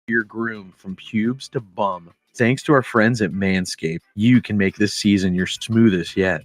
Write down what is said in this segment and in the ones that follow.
your groom from pubes to bum. Thanks to our friends at Manscaped, you can make this season your smoothest yet.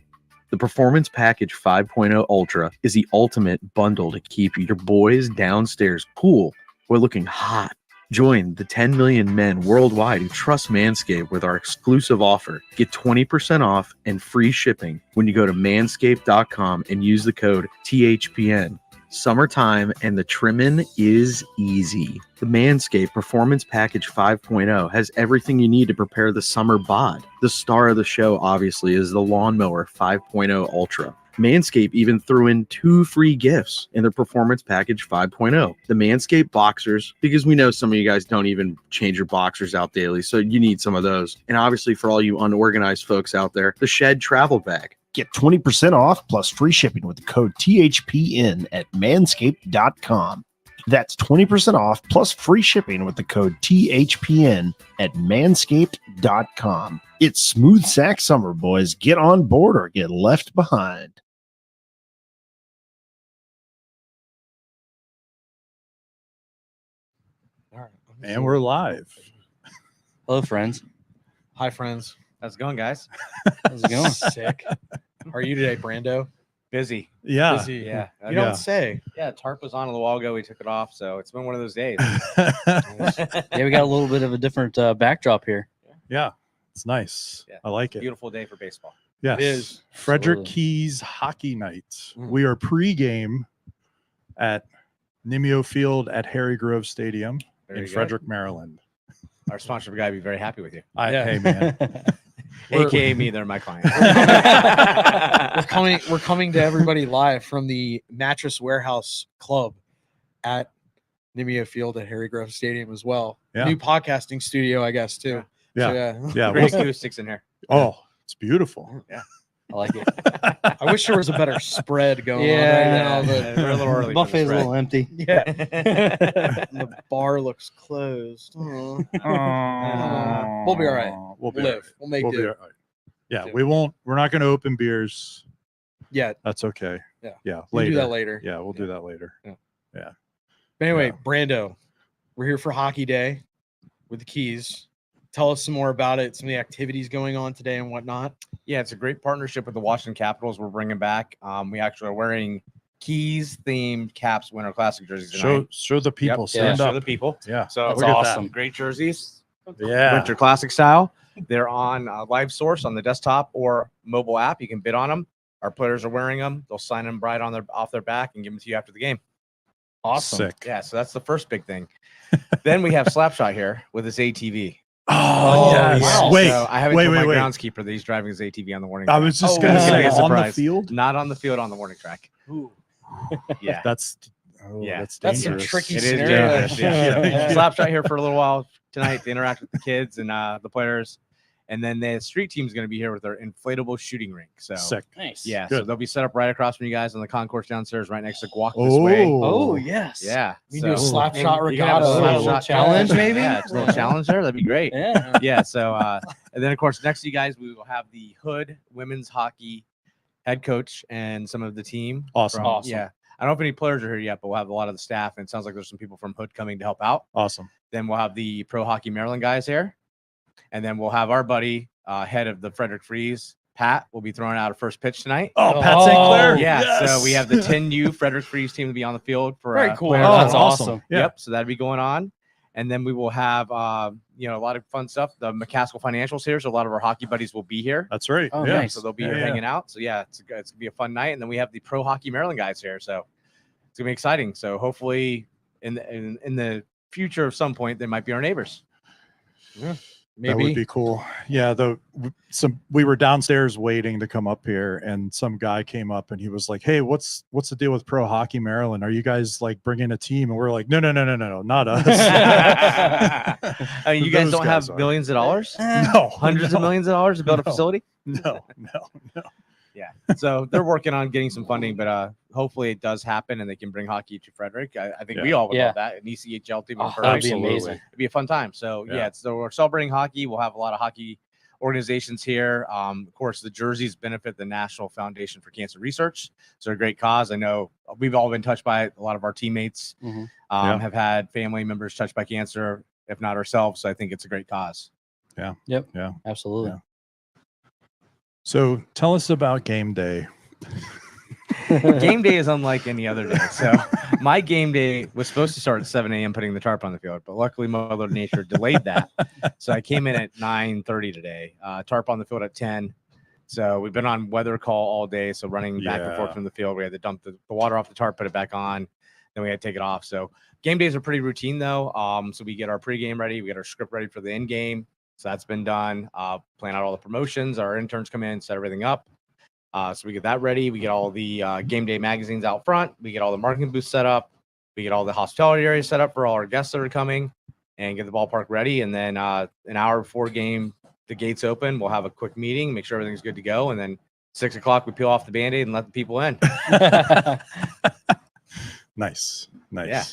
The Performance Package 5.0 Ultra is the ultimate bundle to keep your boys downstairs cool while looking hot. Join the 10 million men worldwide who trust Manscaped with our exclusive offer. Get 20% off and free shipping when you go to manscaped.com and use the code THPN. Summertime and the trimming is easy. The Manscaped Performance Package 5.0 has everything you need to prepare the summer bod. The star of the show, obviously, is the Lawnmower 5.0 Ultra. Manscaped even threw in 2 free gifts in their Performance Package 5.0. The Manscaped Boxers, because we know some of you guys don't even change your boxers out daily, so you need some of those. And obviously for all you unorganized folks out there, the Shed Travel Bag. Get 20% off plus free shipping with the code THPN at manscaped.com. That's 20% off plus free shipping with the code THPN at manscaped.com. It's smooth sack summer, boys. Get on board or get left behind. All right. And we're live. Hello, friends. Hi, friends. How's it going, guys? How's it going? Sick. How are you today, Brando? Busy. Yeah. Busy. Yeah. You don't say. Yeah, tarp was on a little while ago. We took it off, so it's been one of those days. Yeah, we got a little bit of a different backdrop here. Yeah. It's nice. Yeah. I like it. Beautiful day for baseball. Yes. It is. Frederick Absolutely. Keys Hockey Nights. Mm. We are pre-game at Nimio Field at Harry Grove Stadium Very in good. Frederick, Maryland. Our sponsor guy would be very happy with you. Yeah. Hey, man. We're- AKA me, they're my client. We're coming to everybody live from the Mattress Warehouse Club at Nimio Field at Harry Grove Stadium as well. Yeah. New podcasting studio, I guess, too. Yeah. So, yeah. Yeah. Great we'll- acoustics in here. oh, it's beautiful. I like it. I wish there was a better spread going Yeah. on right now, but We're a little early. for Buffet's this, a little empty. yeah, the bar looks closed. Oh. We'll be all right. We'll be Live. all right. We'll make We'll be do. all right. Yeah, Do. we're not going to open beers. Yeah, That's okay. Yeah. Yeah. we'll Later. do that later. Yeah, we'll do that later. But anyway, Yeah. Brando, we're here for Hockey Day with the Keys. Tell us some more about it, some of the activities going on today and whatnot. Yeah, it's a great partnership with the Washington Capitals. We're bringing back. We actually are wearing Keys themed Caps Winter Classic jerseys tonight. Show the people. Yep, Stand show up. the people. Yeah. So That's look at awesome. that. Great jerseys. Yeah. Winter Classic style. They're on Live Source on the desktop or mobile app. You can bid on them. Our players are wearing them. They'll sign them right on off their back and give them to you after the game. Awesome. Sick. Yeah, so that's the first big thing. Then we have Slapshot here with his ATV. Oh, yes. wow. Wait. So I haven't wait, told my wait, wait. groundskeeper that he's driving his ATV on the warning I track. was just Oh, going to wow. say It's a on the surprise. field. Not on the field, on the warning track. Yeah. That's Yeah. that's That's some dangerous. tricky It is scenario. dangerous. Yeah. Slapshot here for a little while tonight to interact with the kids and the players. And then the street team is going to be here with their inflatable shooting rink. So Sick. Nice. yeah, so Good. they'll be set up right across from you guys on the concourse downstairs, right next to Walk This Way. Oh, yes. Yeah. We do a slap and shot you can have a regatta. slap little shot challenge, maybe? Yeah, it's a little challenge there. That'd be great. Yeah. Yeah. So, and then of course, next to you guys, we will have the Hood women's hockey head coach and some of the team. Awesome. Awesome. Yeah. I don't know if any players are here yet, but we'll have a lot of the staff. And it sounds like there's some people from Hood coming to help out. Awesome. Then we'll have the Pro Hockey Maryland guys here. And then we'll have our buddy, head of the Frederick Freeze, Pat, will be throwing out a first pitch tonight. Oh, Pat St. Clair. Yeah, Yes. so we have the 10U Frederick Freeze team to be on the field for Very cool. players. Oh, that's awesome. Yeah. Yep, so that'd be going on. And then we will have a lot of fun stuff. The McCaskill Financials here, so a lot of our hockey buddies will be here. That's right. Oh, yeah. nice. So they'll be Yeah, here yeah. hanging out. So yeah, it's gonna be a fun night. And then we have the Pro Hockey Maryland guys here, so it's gonna be exciting. So hopefully in the future of some point they might be our neighbors. That would Maybe. be cool. Yeah, we were downstairs waiting to come up here, and some guy came up and he was like, "Hey, what's the deal with Pro Hockey Maryland? Are you guys like bringing a team?" And we're like, "No, not us." I mean, you guys Those don't guys have are. millions of dollars, No, hundreds of millions of dollars to build a No. facility. No. Yeah. So they're working on getting some funding, but hopefully it does happen and they can bring hockey to Frederick. I think we all would Yeah. love that. An ECHL team. in Oh, Frederick. that'd be Absolutely. amazing. It'd be a fun time. So Yeah. yeah, so we're celebrating hockey. We'll have a lot of hockey organizations here. Of course, the jerseys benefit the National Foundation for Cancer Research. So a great cause. I know we've all been touched by it. A lot of our teammates Mhm. Yeah. have had family members touched by cancer. if not ourselves. So I think it's a great cause. Absolutely. Yeah. So tell us about game day. Game day is unlike any other day. So my game day was supposed to start at 7 a.m. putting the tarp on the field, but luckily Mother Nature delayed that. So I came in at 9:30 today. Tarp on the field at 10. So we've been on weather call all day. So running back and forth from the field, we had to dump the water off the tarp, put it back on, then we had to take it off. So game days are pretty routine though. So we get our pregame ready, we get our script ready for the end game. So that's been done. Plan out all the promotions. Our interns come in, set everything up. So we get that ready. We get all the game day magazines out front. We get all the marketing booths set up. We get all the hospitality areas set up for all our guests that are coming, and get the ballpark ready. And then an hour before game, the gates open. We'll have a quick meeting, make sure everything's good to go. And then 6 o'clock, we peel off the Band-Aid and let the people in. Nice. Yeah.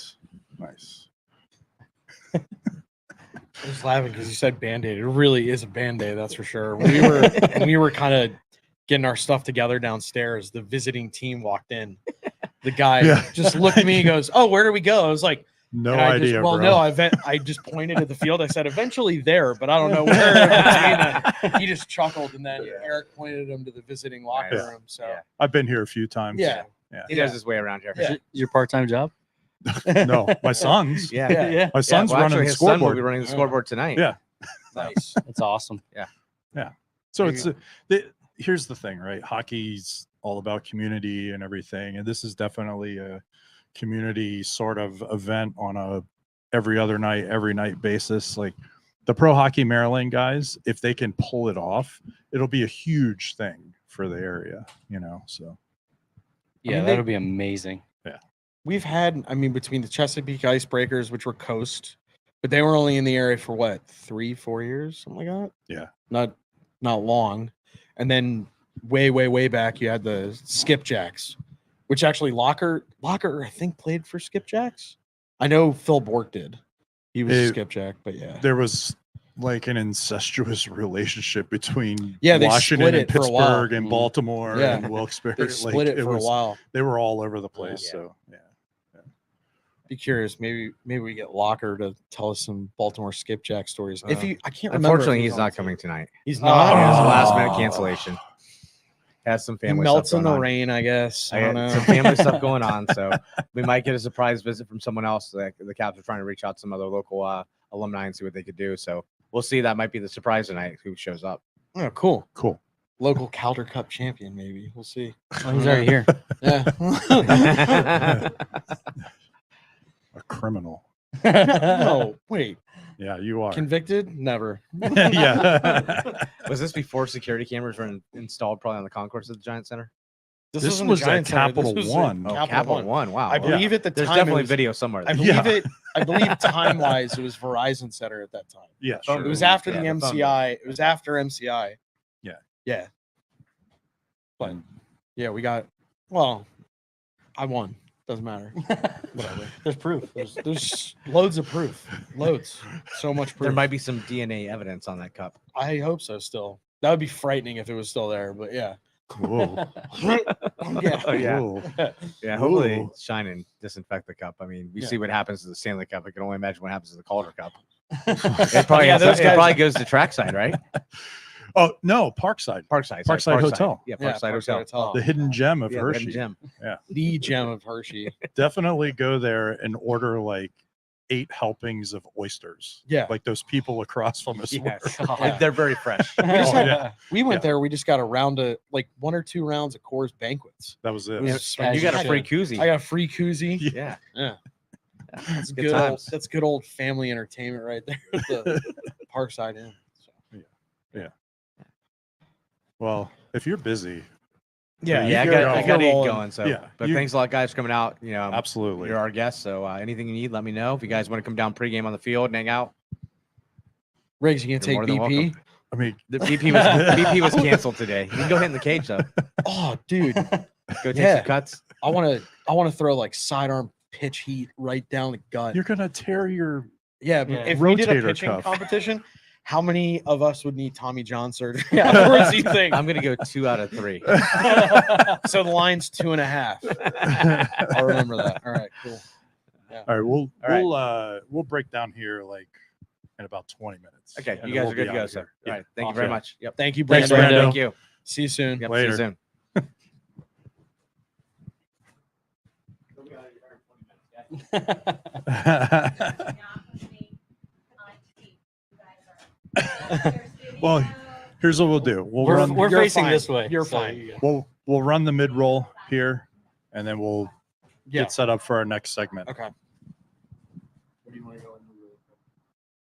Nice. I was laughing because you said Band-Aid. It really is a Band-Aid, that's for sure. When we were kind of getting our stuff together downstairs, the visiting team walked in. The guy just looked at me and goes, "Oh, where do we go?" I was like, No and I idea, just, well, bro. no, I just pointed at the field. I said, eventually there, but I don't know where. He just chuckled, and then Eric pointed him to the visiting locker room. So Yeah. I've been here a few times. yeah. He does his way around here. Yeah. Your part-time job? No, my son's. Yeah. Yeah. My son's Well, actually, running the his son will scoreboard. be running the scoreboard tonight. Yeah. Nice. That's awesome. So it's here's the thing, right? Hockey's all about community and everything, and this is definitely a community sort of event on a every night basis. Like the Pro Hockey Maryland guys, if they can pull it off, it'll be a huge thing for the area, So Yeah, mean, that'll be amazing. We've had, between the Chesapeake Icebreakers, which were coast, but they were only in the area for what, 3-4 years, something like that. Yeah. Not long. And then way back, you had the Skipjacks, which actually Locker I think played for Skipjacks. I know Phil Bork did. He was a Skipjack, but yeah. there was like an incestuous relationship between Yeah, they Washington split and it for a while. Pittsburgh and Baltimore Yeah. and Wilkes-Barre. They split it for a while. They were all over the place. Yeah. So yeah. Be curious. Maybe we get Locker to tell us some Baltimore Skipjack stories. I can't remember. Unfortunately, if he's on not the coming team. tonight. He's It not. was a Oh. last minute cancellation. Has some He family melts stuff in going the on. rain, I guess. I I don't got know. some family stuff going on, so we might get a surprise visit from someone else. Like the Caps are trying to reach out to some other local alumni and see what they could do. So we'll see. That might be the surprise tonight. Who shows up? Oh, cool. Cool. Local Calder Cup champion, maybe. We'll see. Oh, he's already here. Yeah. A criminal. No, wait. Yeah, you are. Convicted? Never. Yeah. Was this before security cameras were installed probably on the concourse of the Giant Center? This wasn't was the at Giant Center. Capital This was One. at Oh, Capital One. Wow. I believe at the There's time definitely it was, video somewhere. I believe time wise it was Verizon Center at that time. Yeah, Oh, sure. It was after Yeah, the the phone MCI. It was after MCI. Yeah. Yeah. But yeah, we got. Well, I won. Doesn't matter. Whatever. There's proof. There's loads of proof. Loads. So much proof. There might be some DNA evidence on that cup. I hope so. Still, that would be frightening if it was still there. But yeah. Cool. Yeah. Oh, yeah. Cool. Yeah, hopefully Ooh. shine and disinfect the cup. I mean, we Yeah. see what happens to the Stanley Cup. I can only imagine what happens to the Calder Cup. It probably, Yeah, those it guys- probably goes to trackside, right? Oh no, Parkside, Parkside. Parkside Hotel. Yeah, Yeah, Parkside Hotel. the hidden gem of Yeah, the Hershey. hidden gem. The gem of Hershey. Definitely go there and order like 8 helpings of oysters. Yeah. Like those people across from us. were. Yes. Yeah. They're very fresh. We just Oh, had- yeah. We went Yeah. there. We just got a round of like 1 or 2 rounds of Coors banquets. That was it. It was You got a fantastic. free koozie. I got a free koozie. Yeah. Yeah. That's Good good. Old, times. that's good old family entertainment right there at the Parkside Inn. So. Well, if you're busy, Yeah, Yeah, I if got, you're- I if got to you're get rolling- going. So, Yeah, but you- thanks a lot, guys, for coming out. absolutely. You're our guests. So, anything you need, let me know. If you guys want to come down pregame on the field and hang out, Riggs, you gonna You're take more than BP? welcome. I mean, the BP was canceled today. You can go hit in the cage though. Oh, dude, Go take Yeah. some cuts. I want to throw like sidearm pitch heat right down the gut. you're gonna tear your. Yeah, but Yeah. if we did a Rotator pitching cuff. competition, how many of us would need Tommy John surgery afterwards? Do you think? I'm gonna go 2 out of 3. So the line's 2.5. I'll remember that. All right, cool. All right, All right. we'll break down here like in about 20 minutes. Okay, and you then guys we'll are good be to out go, of sir. here. All Yeah. right, thank you very Awesome. much. Yep. Thank you, Thanks, Brandon. Brando. Thank you. See you soon. Yep, Later. See you soon. Well, here's what we'll do. We're You're facing fine. this way. You're so fine. you- We'll run the mid roll here, and then we'll Yeah. get set up for our next segment. Okay.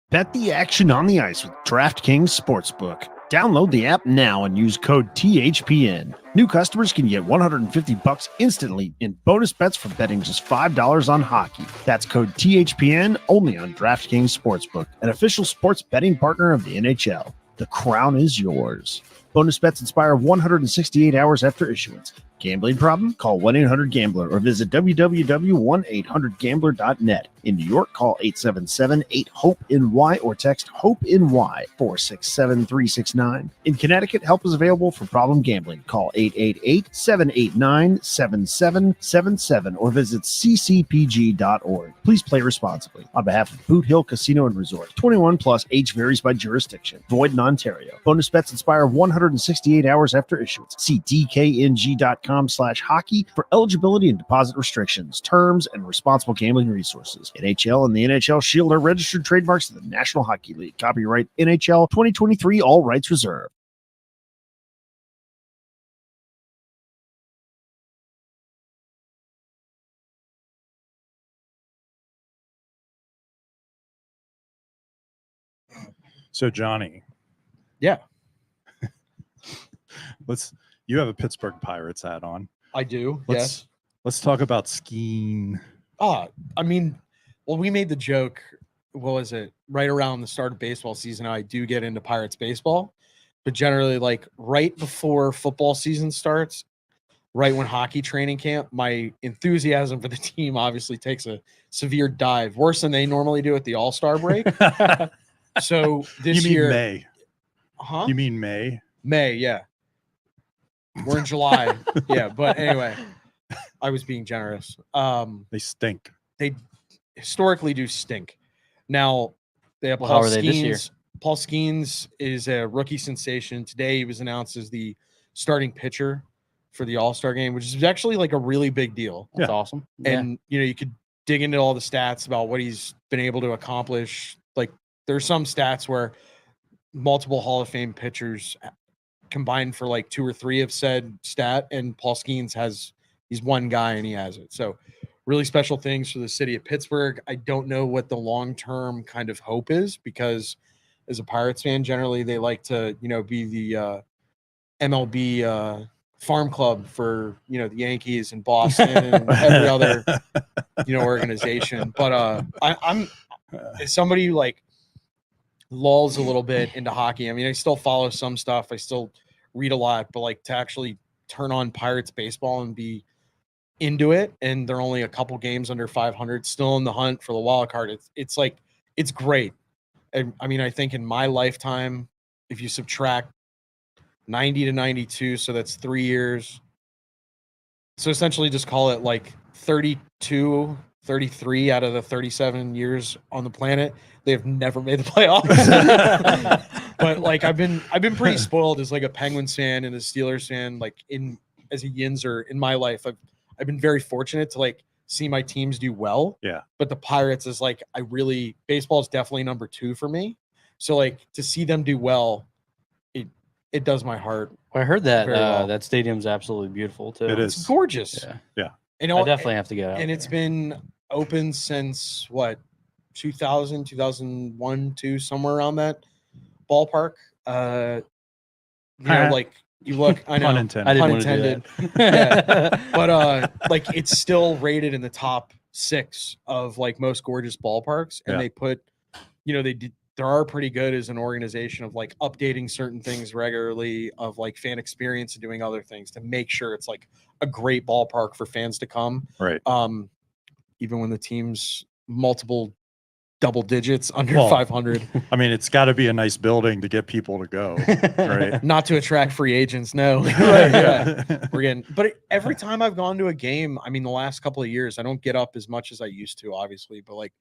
Bet the action on the ice with DraftKings Sportsbook. Download the app now and use code THPN. New customers can get $150 instantly in bonus bets for betting just $5 on hockey. That's code THPN only on DraftKings Sportsbook, an official sports betting partner of the NHL. The crown is yours. Bonus bets expire 168 hours after issuance. Gambling problem? Call 1-800-GAMBLER or visit www.1800gambler.net. In New York, call 877-8-HOPE-NY or text HOPE-NY 467-369. In Connecticut, help is available for problem gambling. Call 888-789-7777 or visit ccpg.org. Please play responsibly. On behalf of Boot Hill Casino and Resort, 21 plus, age varies by jurisdiction. Void in Ontario. Bonus bets expire 168 hours after issuance. See dkng.com/hockey for eligibility and deposit restrictions, terms, and responsible gambling resources. NHL and the NHL Shield are registered trademarks of the National Hockey League. Copyright NHL 2023, all rights reserved. So Johnny, Yeah. you have a Pittsburgh Pirates hat on. I do. Let's Yes. let's talk about skiing. I mean, well, we made the joke. What was it? Right around the start of baseball season, I do get into Pirates baseball, but generally, like right before football season starts, right when hockey training camp, my enthusiasm for the team obviously takes a severe dive, worse than they normally do at the All-Star break. So this You mean year, May? huh? You mean May? May, yeah. We're in July. Yeah, but anyway, I was being generous. They stink. They historically do stink. Now they have Well, Paul how are they this year? Skeens. Paul Skeens is a rookie sensation. Today he was announced as the starting pitcher for the All-Star game, which is actually like a really big deal. That's awesome. Yeah. And you know, you could dig into all the stats about what he's been able to accomplish. Like there's some stats where multiple Hall of Fame pitchers combined for like 2 or 3 of said stat, and Paul Skeens he's one guy and he has it. So really special things for the city of Pittsburgh. I don't know what the long-term kind of hope is, because as a Pirates fan, generally they like to, you know, be the MLB farm club for, you know, the Yankees and Boston and every other, you know, organization. But I'm as somebody who like lulls a little bit into hockey. I mean, I still follow some stuff. I still read a lot, but like to actually turn on Pirates baseball and be into it, and they're only a couple games under 500, still in the hunt for the wild card. It's like, it's great. And I mean, I think in my lifetime, if you subtract 90 to 92, so that's 3 years. So essentially just call it like 32, 33 out of the 37 years on the planet, they have never made the playoffs. But like I've been pretty spoiled as like a Penguins fan and a Steelers fan, like as a Yinzer in my life. I've been very fortunate to like see my teams do well. Yeah. But the Pirates is like, baseball is definitely number 2 for me. So like to see them do well, it does my heart. Well, I heard that Very well. that stadium's absolutely beautiful too. It is. It's gorgeous. Yeah. You know, I definitely have to get out. and it's been open since what, 2000, 2001, 2, somewhere around that ballpark. You know, like you look, I know, Pun intended. I didn't pun want to do intended. that. But like it's still rated in the top 6 of like most gorgeous ballparks, and Yeah. they put, you know, they are pretty good as an organization of like updating certain things regularly, of like fan experience and doing other things to make sure it's like a great ballpark for fans to come. Right. Even when the team's multiple double digits under Well, 500, I mean, it's got to be a nice building to get people to go, right? not to attract free agents. No, Right, yeah. We're getting, but every time I've gone to a game, I mean, the last couple of years, I don't get up as much as I used to, obviously, but like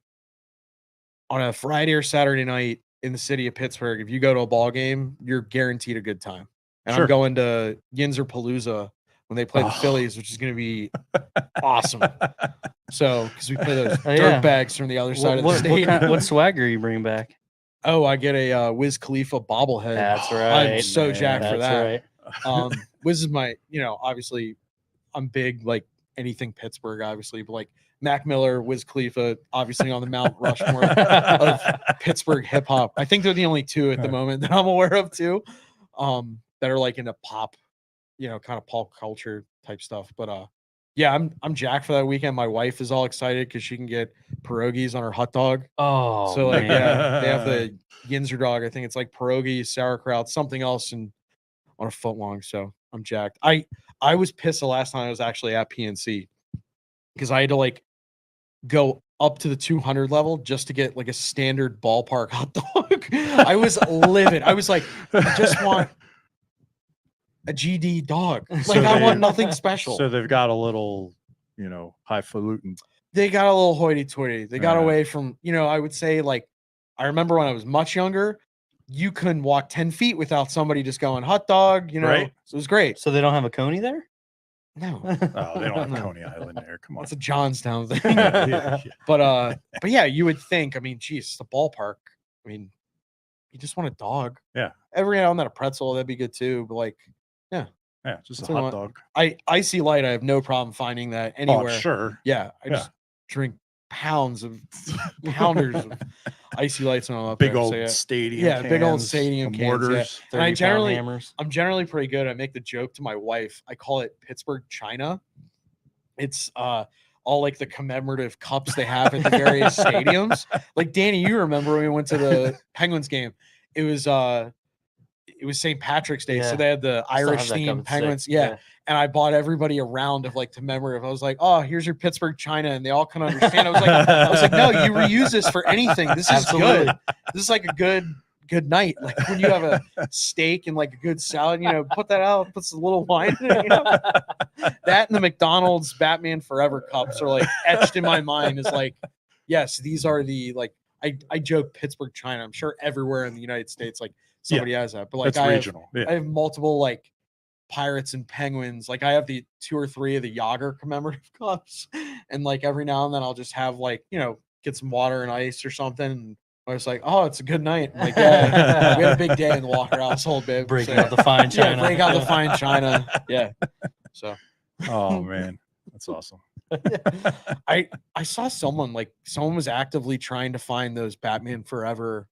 on a Friday or Saturday night in the city of Pittsburgh, if you go to a ball game, you're guaranteed a good time. And Sure. I'm going to Yinzer Palooza when they play the Oh. Phillies, which is going to be awesome. So, because we play those Oh, dirt yeah. bags from the other side of the What, stadium. what swagger are you bringing back? Oh, I get a Wiz Khalifa bobblehead. That's I'm right. so jacked for That's that. right. Wiz is my, obviously I'm big, like anything Pittsburgh, obviously, but like Mac Miller, Wiz Khalifa, obviously on the Mount Rushmore of Pittsburgh hip hop. I think they're the only two at the moment that I'm aware of too, that are like into pop, kind of pop culture type stuff. But yeah, I'm jacked for that weekend. My wife is all excited because she can get pierogies on her hot dog. Oh, So like, man. yeah, they have the Yinzer dog. I think it's like pierogi, sauerkraut, something else, and on a foot long. So I'm jacked. I was pissed the last time I was actually at PNC because I had to like go up to the 200 level just to get like a standard ballpark hot dog. I was livid. I was like, I just want a GD dog. Like So I want they- nothing special. So they've got a little, highfalutin. They got a little hoity-toity. They got Yeah. away from, I would say like, I remember when I was much younger, you couldn't walk 10 feet without somebody just going hot dog, Right. So it was great. So they don't have a Coney there? No, Oh, they don't have No. Coney Island there. Come on. it's a Johnstown thing. Yeah, yeah, yeah. But yeah, you would think, I mean, geez, it's the ballpark. I mean, you just want a dog. Yeah. Every now and then a pretzel, that'd be good too. But like, Yeah, just That's a what I hot want. dog. Icy Light, I have no problem finding that anywhere. Oh, sure. Yeah, I Yeah. just drink pounders of Icy Lights when I'm up Big there. old So, yeah. stadium. Yeah, big old cans, stadium the cans, yeah. mortars. And I 30-pound generally- hammers. I'm generally pretty good. I make the joke to my wife. I call it Pittsburgh China. It's all like the commemorative cups they have at the various stadiums. Like Danny, you remember when we went to the Penguins game? It was St. Patrick's Day, so Yeah. they had the I still have Irish that cup, themed it's sick. Penguins. Yeah. And I bought everybody a round of like commemorative. I was like, "Oh, here's your Pittsburgh China," and they all couldn't understand. I was like, "No, you reuse this for anything. This is Absolutely. good. This is like a good night. Like when you have a steak and like a good salad, put that out, puts a little wine in it, That and the McDonald's Batman Forever cups are like etched in my mind as like, yes, these are the like I joke Pittsburgh China. I'm sure everywhere in the United States, like somebody has that. But like That's I regional. I have multiple like Pirates and Penguins. Like I have the 2 or 3 of the Yager commemorative cups. And like every now and then I'll just have like, get some water and ice or something. And I was like, oh, it's a good night. I'm like, yeah, we had a big day in the Walker household, babe. Breaking So, out the fine yeah, china. break out the fine china. Yeah. So Oh man, that's awesome. I saw someone was actively trying to find those Batman Forever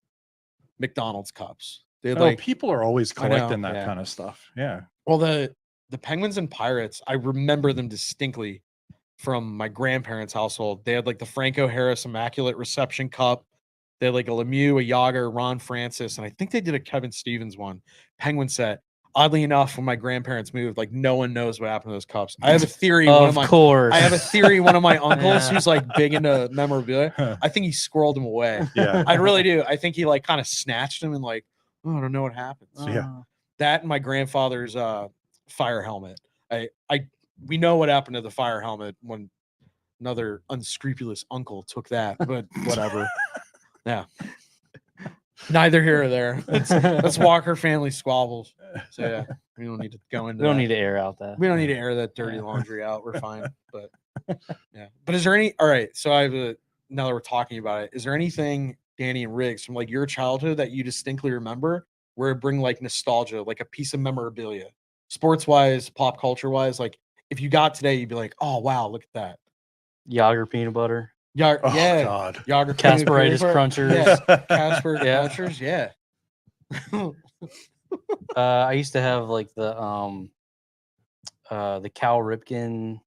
McDonald's cups. They had like People are always I know, collecting that yeah. kind of stuff. Yeah. well the Penguins and Pirates, I remember them distinctly from my grandparents' household. They had like the Franco Harris Immaculate Reception Cup. They had like a Lemieux, a Yager, Ron Francis, and I think they did a Kevin Stevens one. Penguin set. Oddly enough, when my grandparents moved, like no one knows what happened to those cups. I have a theory. Of course. I have a theory. One of my uncles, Yeah. who's like big into memorabilia, I think he squirreled them away. Yeah. I really do. I think he like kind of snatched them and like, oh, I don't know what happened. Yeah. That and my grandfather's fire helmet. We know what happened to the fire helmet when another unscrupulous uncle took that, but whatever. Yeah. Neither here or there. Let's Walker family squabbles. So yeah, we don't need to go into We don't that. need to air out that. We don't need to air that dirty laundry out. We're fine. But yeah. But is there any all right, so I have now that we're talking about it, is there anything, Danny and Riggs, from like your childhood that you distinctly remember where it bring like nostalgia, like a piece of memorabilia, sports wise, pop culture wise? Like if you got today, you'd be like, oh wow, look at that. Yager peanut butter. Yeah, Oh yeah. God. Yager Casperitis crunchers. Yeah. Casper Yeah. Crunchers, yeah. I used to have like the Cal Ripken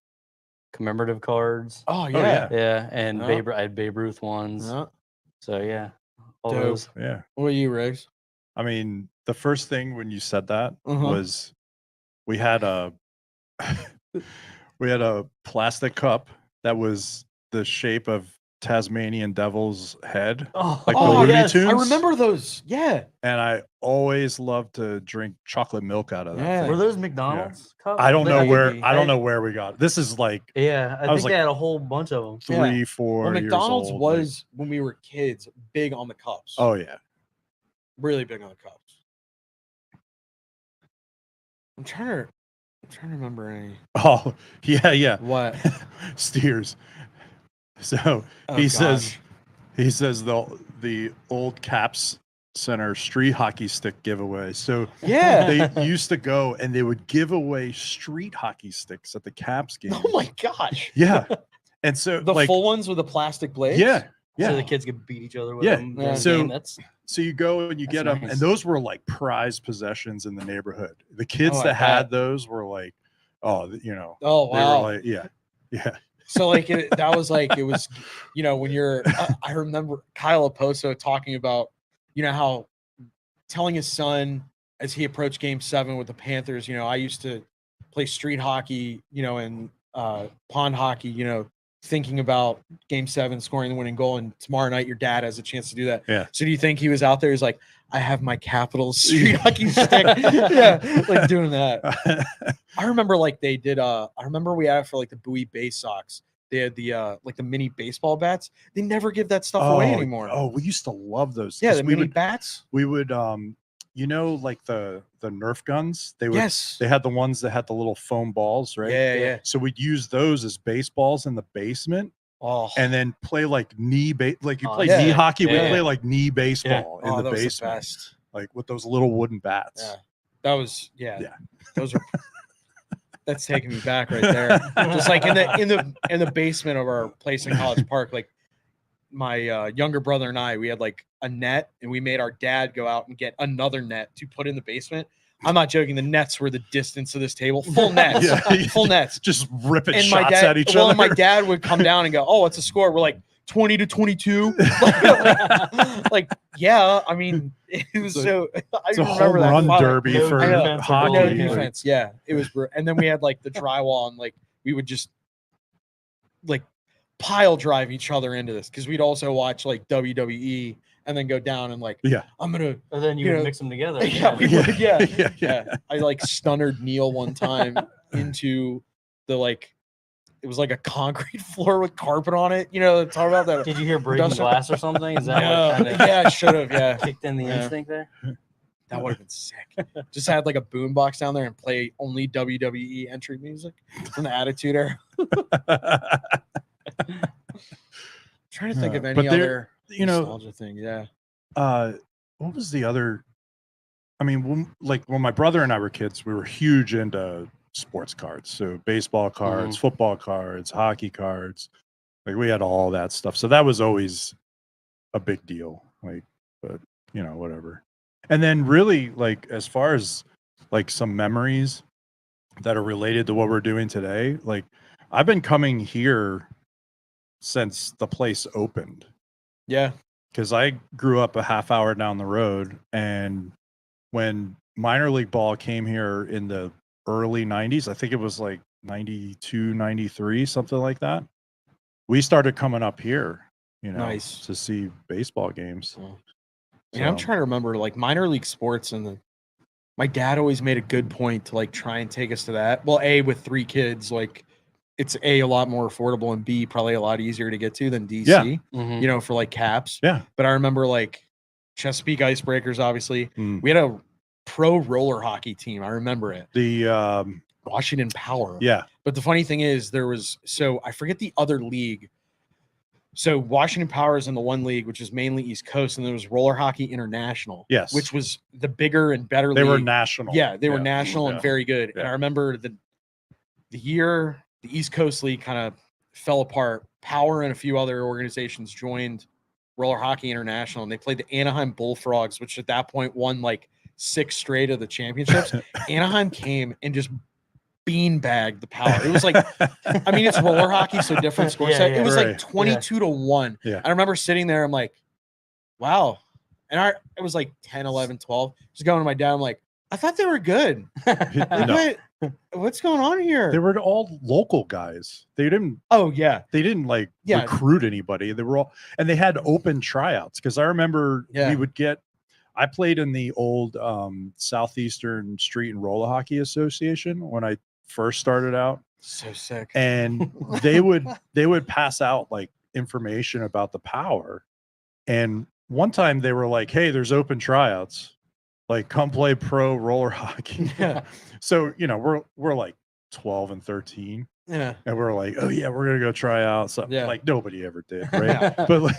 commemorative cards. Oh yeah. yeah. Yeah, and Yeah. I had Babe Ruth ones. Yeah. So yeah, all Dope. those. Yeah. What are you, Riggs? I mean, the first thing when you said that Uh-huh. was we had a plastic cup that was the shape of Tasmanian Devil's head, Oh, like the Oh Looney yes, I Tunes? remember those. Yeah. and I always loved to drink chocolate milk out of that. Yeah. thing. were those McDonald's cups? I don't They know had to where be. I don't know where we got. This is like Yeah, I was think like- they had a whole bunch of them. 3, Yeah. 4 Well, years McDonald's old, like- was when we were kids big on the cups. oh yeah. Really big on the cups. I'm trying to remember any. Oh yeah. What? Steers. So Oh, he says gosh. he says the old Caps Center street hockey stick giveaway. So Yeah. they used to go and they would give away street hockey sticks at the Caps games. Oh my gosh. Yeah. And so The like full ones with the plastic blades. yeah. So the Yeah. kids could beat each other with Yeah, them. yeah. So- That's So you go and you That's get them, nice. and those were like prized possessions in the neighborhood. The kids Oh, I that had bet. those were like, oh, you know, Oh they wow. were like, yeah. So like that was like it was, when you're. I remember Kyle Oposo talking about, how telling his son as he approached Game 7 with the Panthers. I used to play street hockey, and pond hockey. Thinking about Game 7, scoring the winning goal, and tomorrow night your dad has a chance to do that. Yeah. So do you think he was out there? He's like, I have my Capitals street hockey stick. Yeah, like doing that. I remember like they did. I remember we had it for like the Bowie Bay Sox. They had the like the mini baseball bats. They never give that stuff away anymore. Oh, we used to love those. yeah, 'cause the we mini would bats. we would like the Nerf guns. They would Yes. they had the ones that had the little foam balls, right? Yeah. So we'd use those as baseballs in the basement, Oh, and then play like like you Oh, play yeah. knee hockey. We Yeah. play like knee baseball in oh, the that was the basement, best. like with those little wooden bats. Yeah, that was Yeah. Those are. That's taking me back right there. Just like in the basement of our place in College Park, like my younger brother and I, we had like a net, and we made our dad go out and get another net to put in the basement. I'm not joking. The nets were the distance of this table, full nets, Yeah. full nets. Just ripping And my shots dad, at each well, other. and my dad would come down and go, "Oh, what's the score?" We're like 20-22. like, yeah. I mean, it was It's a- so. I It's a home remember that. run fight. derby No for defense or hockey. No goalie. like- defense. Yeah, it was. And then we had like the drywall, and like we would just like pile drive each other into this because we'd also watch like WWE and then go down and like, Yeah. I'm gonna. and then you You would know, mix them together. Yeah, we would. Yeah, yeah. yeah. I like stunnered Neil one time into the like. It was like a concrete floor with carpet on it. Talk about that. Did you hear breaking Dustin- glass or something? Is that No. what kind of Yeah, I should have. Yeah, kicked in the Yeah. instinct there? that would have been sick. Just had like a boombox down there and play only WWE entry music from the Attitude Era. Trying to think of But any there- other nostalgia thing. Yeah. What was the other? I mean, when my brother and I were kids, we were huge into sports cards. So baseball cards, football cards, hockey cards. Like we had all that stuff. So that was always a big deal. Like, but whatever. And then really, like, as far as like some memories that are related to what we're doing today, like I've been coming here since the place opened. Yeah. Because I grew up a half hour down the road, and when minor league ball came here in the early 90s, I think it was like 92, 93, something like that, we started coming up here, Nice. to see baseball games. Yeah, I'm So- trying to remember like minor league sports my dad always made a good point to like try and take us to that. Well, A, with 3 kids, like it's a lot more affordable, and B, probably a lot easier to get to than DC, Yeah. Mhm. for like caps. Yeah. But I remember like Chesapeake Icebreakers, obviously. Mm. We had a pro roller hockey team. I remember it. The Washington Power. yeah, But the funny thing is, I forget the other league. So Washington Power is in the one league, which is mainly East Coast, and there was Roller Hockey International, yes, which was the bigger and better they league. were national. Yeah, they were Yeah. national Yeah. and very good. And Yeah. I remember the year the East Coast League kind of fell apart. Power and a few other organizations joined Roller Hockey International, and they played the Anaheim Bullfrogs, which at that point won like 6 straight of the championships. Anaheim came and just beanbagged the Power. It was like, I mean, it's roller hockey, so different score Yeah, set. yeah. It was Right. like 22-1. Yeah. I remember sitting there, I'm like, wow. And it was like 10, 11, 12. Just going to my dad, I'm like, I thought they were good. Like, No. what? What's going on here? They were all local guys. They didn't like Yeah. recruit anybody. They were all, and they had open tryouts. Cause I remember Yeah. I played in the old Southeastern Street and Roller Hockey Association when I first started out. So sick. And they would pass out like information about the Power. And one time they were like, hey, there's open tryouts. Like, come play pro roller hockey. Yeah. So, we're like 12 and 13. Yeah. And we're like, oh yeah, we're gonna go try out something. Yeah. Like nobody ever did, right? But like,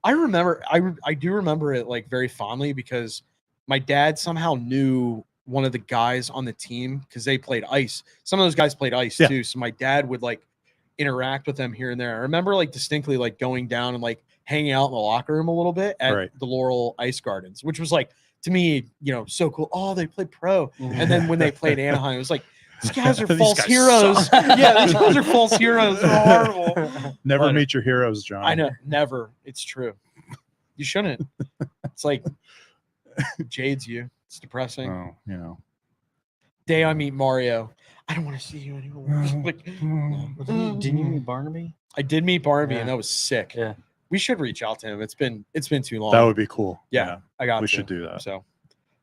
I remember, I do remember it like very fondly because my dad somehow knew one of the guys on the team because they played ice. Some of those guys played ice Yeah. too. So my dad would like interact with them here and there. I remember like distinctly like going down and like hanging out in the locker room a little bit at Right. the Laurel Ice Gardens, which was like to me, so cool. Oh, they played pro. And then when they played Anaheim, it was like, these guys are These false guys heroes. suck. Yeah, these guys are false heroes. They're horrible. never But- meet your heroes, John. I know, never. It's true. You shouldn't. It's like jades you. It's depressing. Oh, Day I meet Mario, I don't want to see you anymore. Like, Didn't you meet Barnaby? I did meet Barnaby, and Yeah. that was sick. Yeah. We should reach out to him. It's been too long. that would be cool. Yeah, I got we to. should do that. So,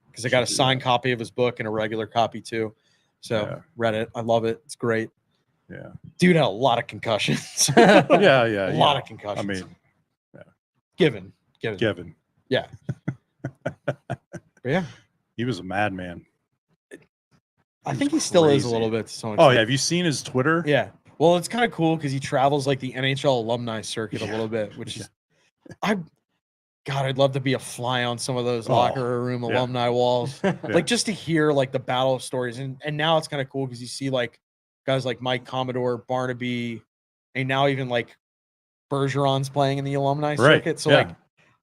because I got a Should do signed copy of his book and a regular copy too. So Yeah. read it. I love it. It's great. Yeah. Dude had a lot of concussions. Yeah. a lot of concussions. I mean, given. Kevin, But yeah, he was a madman. I He think he was still is a crazy. little bit. To some Oh extent. yeah, have you seen his Twitter? Yeah. Well, it's kind of cool because he travels like the NHL alumni circuit a Yeah. little bit, which is, I'd love to be a fly on some of those Oh, locker room yeah. alumni walls, Yeah. like just to hear like the battle stories. And now it's kind of cool because you see like guys like Mike Commodore, Barnaby, and now even like Bergeron's playing in the alumni Right, circuit. So yeah. like,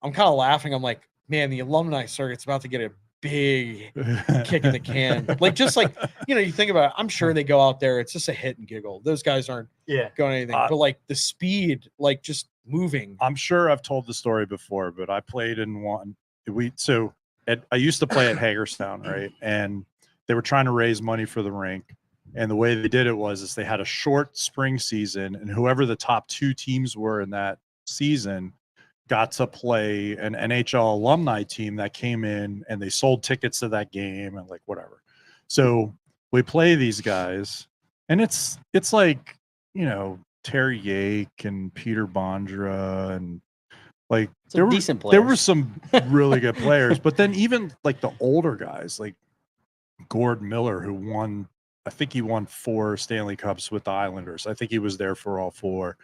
I'm kind of laughing. I'm like, man, the alumni circuit's about to get a big kick in the can. Like, just like, you think about it, I'm sure they go out there, it's just a hit and giggle. Those guys aren't going anything, but like the speed, like just moving. I'm sure I've told the story before, but I played in one. I used to play at Hagerstown, right? And they were trying to raise money for the rink. And the way they did it was they had a short spring season, and whoever the top two teams were in that season got to play an NHL alumni team that came in, and they sold tickets to that game and like whatever. So we play these guys, and it's like, Terry Yake and Peter Bondra, and like Some decent players. there were some really good players, but then even like the older guys like Gord Miller, who I think he won 4 Stanley Cups with the Islanders. I think he was there for all 4.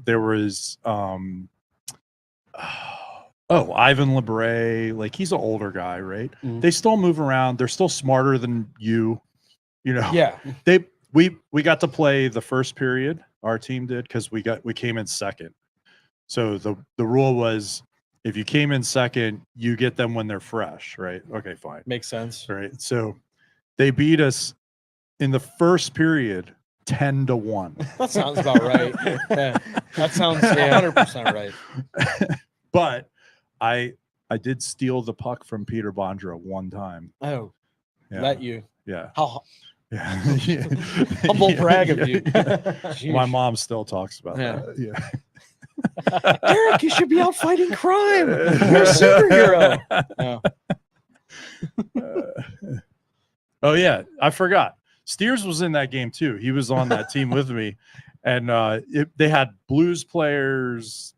There was Ivan LeBray, like he's an older guy, right? Mhm. They still move around. They're still smarter than you. Yeah. We got to play the first period. Our team did, because we came in second. So the rule was, if you came in second, you get them when they're fresh, right? Okay, fine. Makes sense. Right. So they beat us in the first period 10-1. That sounds about right. Yeah. That sounds 100% right. But I did steal the puck from Peter Bondra one time. Oh, Yeah. let you. Yeah. How Yeah. humble brag of you. My Sheesh. mom still talks about Yeah. that. Yeah. Eric, you should be out fighting crime. You're a superhero. Yeah. Oh yeah, I forgot. Steers was in that game too. He was on that team with me, and they had Blues players,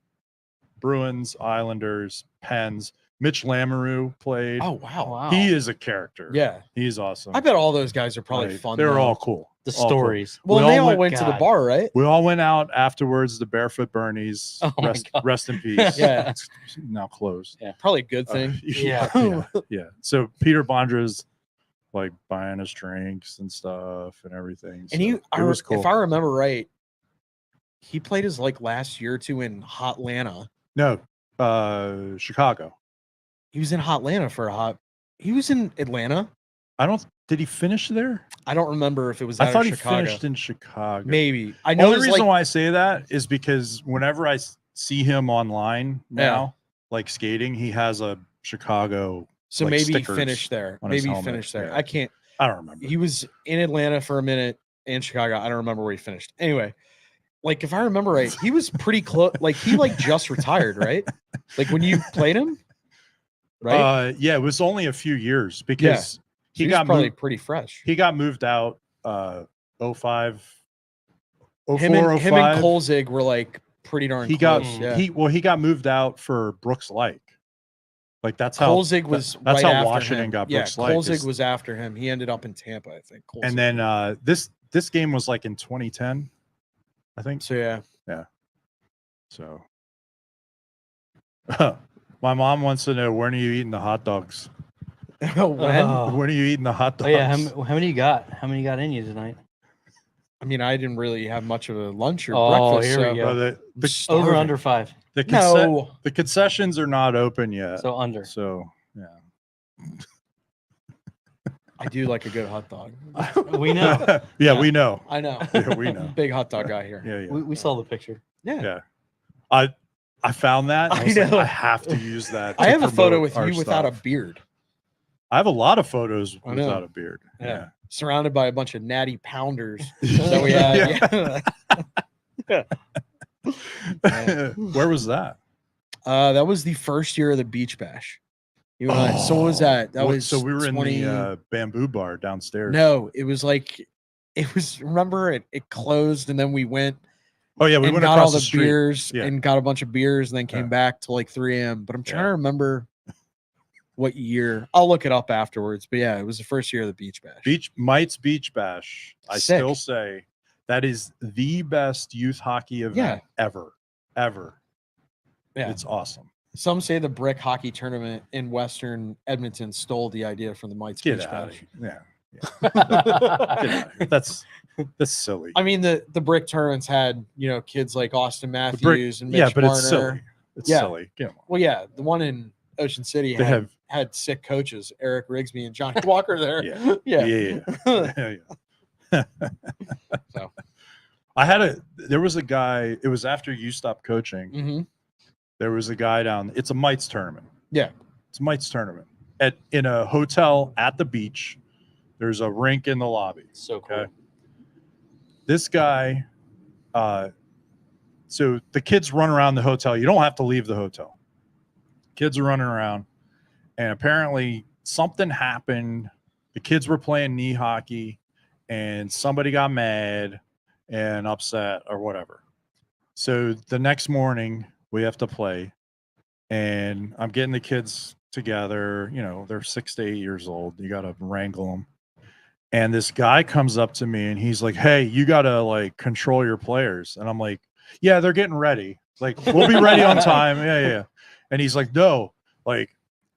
Bruins, Islanders, Pens. Mitch Lamoureux played. Oh wow. Wow. He is a character. Yeah. He's awesome. I bet all those guys are probably Like, fun. They're though. all cool. The All cool. stories. Well, we they all all went- went to the God. bar, right? We all went out afterwards. The Barefoot Bernies. Oh my God. Rest in peace. Yeah. It's now closed. Probably a good thing. Yeah. Yeah. So Peter Bondra's like buying us drinks and stuff and everything. So And it was cool. if I remember right, he played his like last year or two in Hotlanta. No, Chicago. He was in Hotlanta for a hot. He was in Atlanta. Did he finish there? I don't remember if it was. I out thought of he Chicago. finished in Chicago. Maybe. I The know only there's reason like why I say that is because whenever I see him online now, like skating, he has a Chicago. so like mayhe stickers finished there. on his Maybe he helmet, finished there. yeah. I can't. I don't remember. He was in Atlanta for a minute and Chicago. I don't remember where he finished. Anyway, like if I remember right, he was pretty close. Like he like just retired, right? Like when you played him, right? Yeah, it was only a few years because He he was got probably moved, pretty fresh. he got moved out 05, 04, Him and 05. Kolzig were like pretty darn He got close. Yeah. he got moved out for Brooks Lake. Like that's how Kolzig was that's right how after Washington him. got Yeah, Brooks Lake. Kolzig was after him. He ended up in Tampa, I think. Kolzig. And then this game was like in 2010, I think. so yeah. So my mom wants to know, when are you eating the hot dogs? when? Oh. When are you eating the hot Oh dogs? yeah, how many you got? How many you got in you tonight? I mean, I didn't really have much of a lunch or Oh, breakfast. here we so go. Well, Over starving. under 5. No. the concessions are not open yet. So under. So yeah. I do like a good hot dog. We know. Yeah, we know. I know. Yeah, we know. Big hot dog guy here. Yeah, yeah. We saw the picture. Yeah. Yeah. I found that. I I was like, know. I have to use that. I to have a photo promote with our you without a stuff. beard, I have a lot of photos I know. without a beard. Yeah. surrounded by a bunch of natty pounders that we had. Yeah. Yeah. Where was that? That was the first year of the Beach Bash. You and I. So what was that? That What- was so we were 20 in the bamboo bar downstairs. No, it was like it was. Remember, it closed, and then we went Oh yeah, we and went got across all the street. beers Yeah. and got a bunch of beers, and then came Yeah. back to like 3 a.m. But I'm trying Yeah. to remember what year. I'll look it up afterwards. But yeah, it was the first year of the Beach Bash. Mite's Beach Bash. I Sick. still say that is the best youth hockey event ever. Yeah. It's awesome. Some say the brick hockey tournament in Western Edmonton stole the idea from the Mites Get Beach out of Bash. here. Yeah. Get out of here. That's silly. I mean, the brick tournaments had kids like Austin The brick- Matthews and Mitch yeah, but Marner. it's silly. It's Yeah. silly. Come on. Well, yeah, the one in Ocean City They had, have sick coaches, Eric Rigsby and Johnny Walker there. Yeah. yeah. Yeah. Yeah. So. There was a guy, it was after you stopped coaching. hmm There was a guy it's a Mites tournament. Yeah. It's a Mites tournament in a hotel at the beach. There's a rink in the lobby. So cool. Okay. This guy, so the kids run around the hotel. You don't have to leave the hotel. Kids are running around, and apparently something happened. The kids were playing knee hockey, and somebody got mad and upset or whatever. So the next morning we have to play, and I'm getting the kids together. They're 6 to 8 years old. You got to wrangle them. And this guy comes up to me and he's like, "Hey, you got to control your players." And I'm like, "Yeah, they're getting ready. We'll be ready on time." Yeah. And he's like, "No,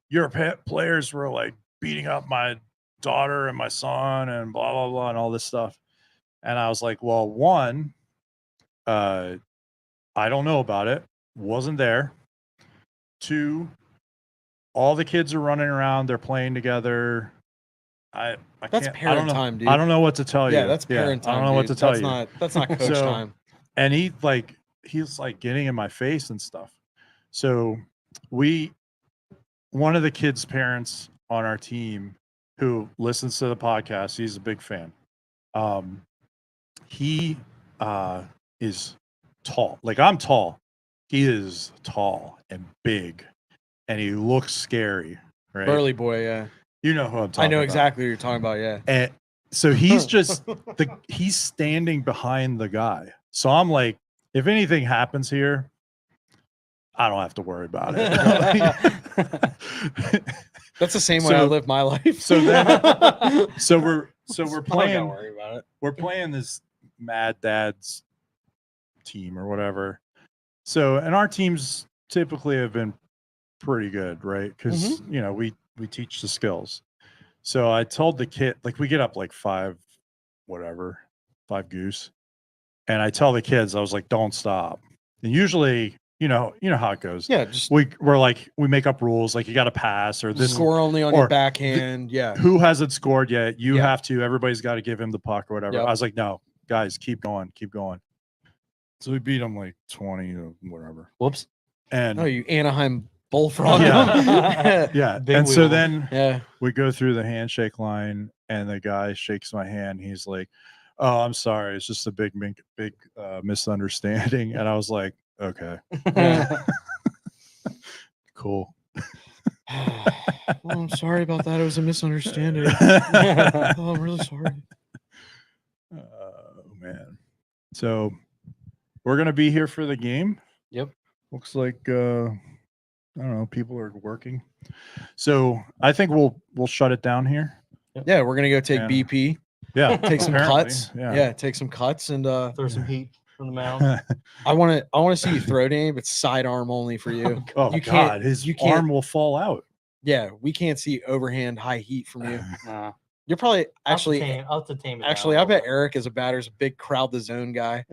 your players were beating up my daughter and my son and blah, blah, blah, and all this stuff." And I was like, "Well, one, I don't know about it. Wasn't there. Two, all the kids are running around. They're playing together. I That's can't, I parent don't know, time, dude. I don't know what to tell you. Yeah, that's parent time. I don't know what dude. to tell that's you. That's not coach So- time. And he's getting in my face and stuff. So one of the kids' parents on our team who listens to the podcast, he's a big fan. He is tall. I'm tall. He is tall and big, and he looks scary. Right? Burly boy, yeah. You know who I'm talking I know about. exactly what you're talking about, yeah. And so he's just he's standing behind the guy. So I'm like, if anything happens here, I don't have to worry about it. That's the same way I So- live my life. so then- so we're I don't gotta playing worry about it. we're playing this Mad Dad's team or whatever. So, and our teams typically have been pretty good, right? Because we teach the skills. So I told the kid, we get up 5 goose, and I tell the kids, I was like, "Don't stop." And usually, you know how it goes. Yeah, just We make up rules, you got to pass or this. score only on or your backhand. Yeah. Who hasn't scored yet? You Yeah. have to. Everybody's got to give him the puck or whatever. Yep. I was like, "No, guys, keep going. So we beat them 20 or whatever. Whoops. And Oh, you Anaheim bullfrog. Yeah. Yeah. Yeah. And so then Yeah. we go through the handshake line, and the guy shakes my hand. He's like, "Oh, I'm sorry. It's just a big misunderstanding." And I was like, "Okay, cool." Well, I'm sorry about that. It was a misunderstanding. Oh, I'm really sorry. Oh man. So we're gonna be here for the game. Yep. Looks like I don't know, people are working. So I think we'll shut it down here. Yeah, we're gonna go take Yeah. BP, Yeah. take some apparently, cuts. Yeah. Yeah, take some cuts, and Throw some heat from the mound. I want to see you throw, Danny, but sidearm only for you. Oh You can't- God, his you can't- arm will fall out. Yeah, we can't see overhand high heat from you. Nah. You're probably actually I'll have to tame it down actually a I little bet bit. Eric is a batter's a big crowd the zone guy.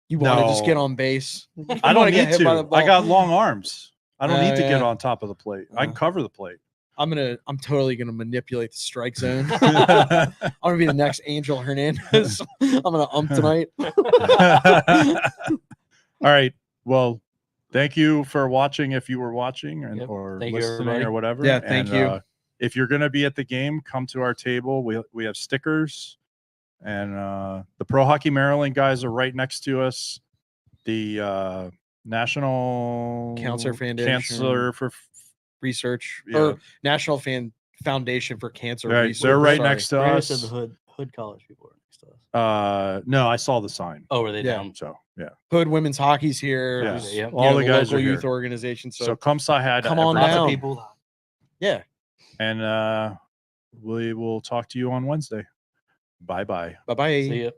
You want to just get No. on base. You I wanna don't get need hit by the to. I ball. got long arms. I don't Oh, need to get yeah. on top of the plate. I can cover the plate. I'm totally gonna manipulate the strike zone. I'm gonna be the next Angel Hernandez. I'm gonna tonight. All right. Well, thank you for watching if you were watching and Yep. or Thank you, listening everybody. or whatever. Yeah, thank And, you. if you're going to be at the game, come to our table. We have stickers, and the Pro Hockey Maryland guys are right next to us. The National Cancer Foundation. Cancer for Research Yeah. or National Foundation for Cancer Right, Research. they're right Sorry. next to Brandon said us. the Hood College people are next to us. No, I saw the sign. Oh, were they Yeah. down? So yeah, Hood Women's Hockey's here. yeah. Yep. All the guys local are here. youth organization. So, So, come say hi to come on everybody. Lots down. of people. yeah. And we will talk to you on Wednesday. Bye bye. Bye bye. See ya.